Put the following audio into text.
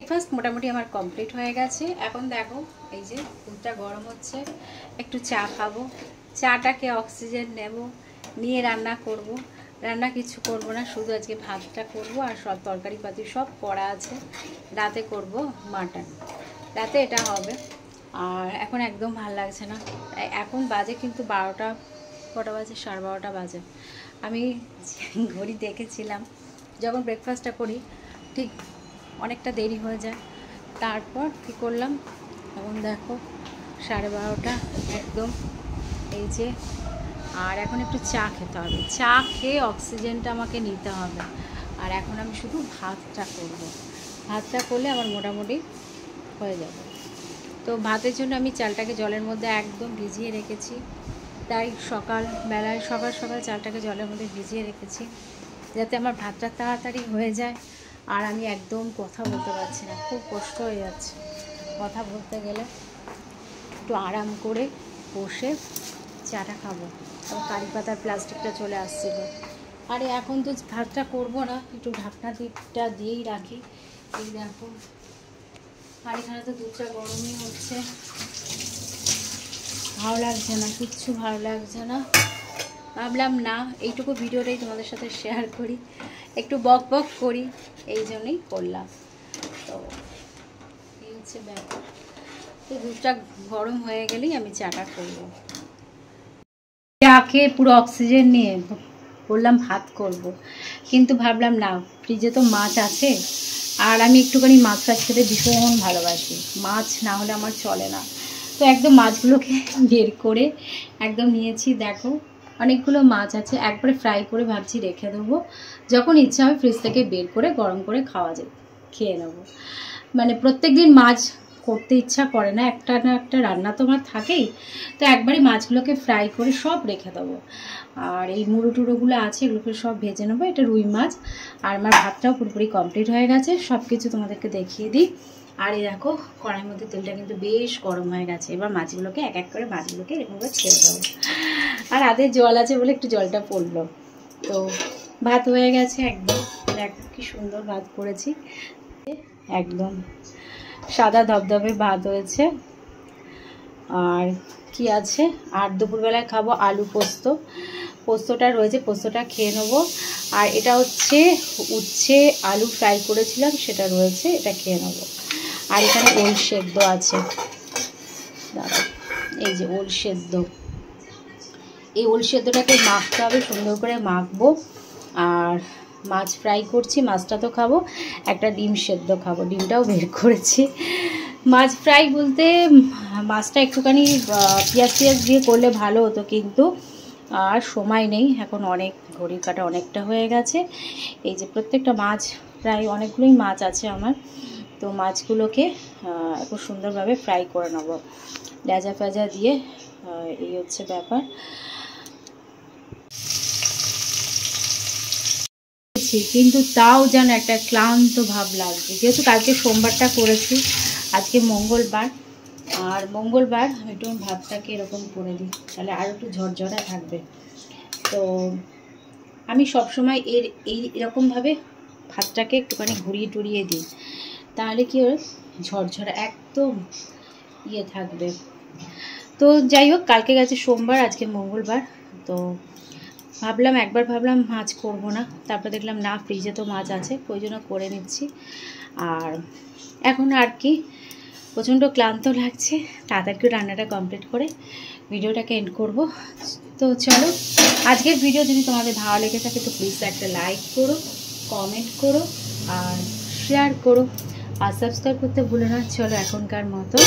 Breakfast মোটামুটি আমার complete হয়ে গেছে। এখন দেখো এই যে দুধটা গরম হচ্ছে, একটু চা খাবো, চাটাকে অক্সিজেন নেব, নিয়ে রান্না করব। রান্না কিছু করব না, শুধু আজকে ভাতটা করব আর সব তরকারিপাতি সব করা আছে। রাতে করব মাটন, রাতে এটা হবে। আর এখন একদম ভালো লাগছে না, এখন বাজে কিন্তু 12টা, কটা বাজে, 12:30 বাজে। আমি ঘড়ি দেখেছিলাম, যখন ব্রেকফাস্টটা করি ঠিক অনেকটা দেরি হয়ে যায়। তারপর কী করলাম, এখন দেখো 12:30 একদম, এই যে। আর এখন একটু চা খেতে হবে, চা খেয়ে অক্সিজেনটা আমাকে নিতে হবে। আর এখন আমি শুধু ভাতটা করব, ভাতটা করলে আমার মোটামুটি হয়ে যাবে। তো ভাতের জন্য আমি চালটাকে জলের মধ্যে একদম ভিজিয়ে রেখেছি, তাই সকালবেলায় সকাল সকাল চালটাকে জলের মধ্যে ভিজিয়ে রেখেছি, যাতে আমার ভাতটা তাড়াতাড়ি হয়ে যায়। আর আমি একদম কথা বলতে পারছি না, খুব কষ্ট হয়ে যাচ্ছে কথা বলতে গেলে। একটু আরাম করে বসে চাটা খাবো। আর কারি পাতার প্লাস্টিকটা চলে আসছিল। আরে এখন তো ভাতটা করবো না, একটু ঢাকনাটা দিয়েই রাখি। এই দেখো আর এখানে তো দুধটা গরমই হচ্ছে, ভালো লাগছে না, কিচ্ছু ভালো লাগছে না। ভাবলাম না, এইটুকু ভিডিওটাই তোমাদের সাথে শেয়ার করি, একটু বক বক করি, এই জন্যই করলাম। তো এই হচ্ছে ব্যাপার। তো দুধটা গরম হয়ে গেলেই আমি চাটা করব। চা খেয়ে পুরো অক্সিজেন নিয়ে বললাম ভাত করব, কিন্তু ভাবলাম না, ফ্রিজে তো মাছ আছে, আর আমি একটুখানি মাছ খেতে ভীষণ ভালোবাসি, মাছ না হলে আমার চলে না। তো একদম মাছগুলোকে বের করে একদম নিয়েছি, দেখো অনেকগুলো মাছ আছে, একবারে ফ্রাই করে ভাবছি রেখে দেবো, যখন ইচ্ছা হবে ফ্রিজ থেকে বের করে গরম করে খাওয়া যায়, খেয়ে নেবো। মানে প্রত্যেক দিন মাছ করতে ইচ্ছা করে না, একটা না একটা রান্না তো আমার থাকেই। তো একবারই মাছগুলোকে ফ্রাই করে সব রেখে দেবো। আর এই মুড়ো টুড়োগুলো আছে, এগুলোকে সব ভেজে নেবো। এটা রুই মাছ। আর আমার ভাতটাও পুরোপুরি কমপ্লিট হয়ে গেছে, সব কিছু তোমাদেরকে দেখিয়ে দিই। আর এই দেখো কড়াইয়ের মধ্যে তেলটা কিন্তু বেশ গরম হয়ে গেছে। এবার মাছগুলোকে এক এক করে মাছগুলোকে এরকম করে ছেড়ে দেবো। আর আদের জল আছে বলে একটু জলটা পড়লো। তো ভাত হয়ে গেছে একদম, দেখো কি সুন্দর ভাত করেছি, একদম সাদা ধবধবে ভাত হয়েছে। আর কি আছে, আর দুপুরবেলায় খাবো আলু পোস্ত, পোস্তটা রয়েছে, পোস্তটা খেয়ে নেবো। আর এটা হচ্ছে উচ্ছে আলু ফ্রাই করেছিলাম, সেটা রয়েছে, এটা খেয়ে নেবো। আর এখানে ওল সেদ্ধ আছে, দাঁড়া, এই যে ওল সেদ্ধ, এই ওল সেদ্ধটাকে মাখতে হবে, সুন্দর করে মাখবো। আর মাছ ফ্রাই করছি, মাছটা তো খাবো, একটা ডিম সেদ্ধ খাবো, ডিমটাও বের করেছি। মাছ ফ্রাই বলতে মাছটা একটুখানি পেঁয়াজ দিয়ে করলে ভালো হতো, কিন্তু আর সময় নেই এখন, অনেক ঘড়ির কাটা অনেকটা হয়ে গেছে। এই যে প্রত্যেকটা মাছ, প্রায় অনেকগুলোই মাছ আছে আমার, তো মাছগুলোকে একটু সুন্দরভাবে ফ্রাই করে নেব লেজা ফেজা দিয়ে। এই হচ্ছে ব্যাপার। কিন্তু তাও যেন একটা ক্লান্ত ভাব লাগছে, যেহেতু কালকে সোমবারটা করেছি, আজকে মঙ্গলবার। আর মঙ্গলবার আমি একটু ভাতটাকে এরকম করে দিই, তাহলে আর একটু ঝরঝরা থাকবে। তো আমি সবসময় এরকমভাবে ভাতটাকে একটুখানি ঘুরিয়ে টুরিয়ে দিই, তাহলে কি ওর ঝরঝরা একদম ইয়ে থাকবে। তো যাই হোক, কালকে গেছে সোমবার, আজকে মঙ্গলবার। তো ভাবলাম মাছ করব না, তারপর দেখলাম না, ফ্রিজে তো মাছ আছে, ওই জন্য করে নিচ্ছি। আর এখন আর কি প্রচণ্ড ক্লান্ত লাগছে, তাড়াতাড়ি রান্নাটা কমপ্লিট করে ভিডিওটাকে এন্ড করব। তো চলো, আজকের ভিডিও যদি তোমাদের ভালো লেগে থাকে তো প্লিজ একটা লাইক করো, কমেন্ট করো আর শেয়ার করো, আর সাবস্ক্রাইব করতে ভুলো না। চলো এখনকার মতো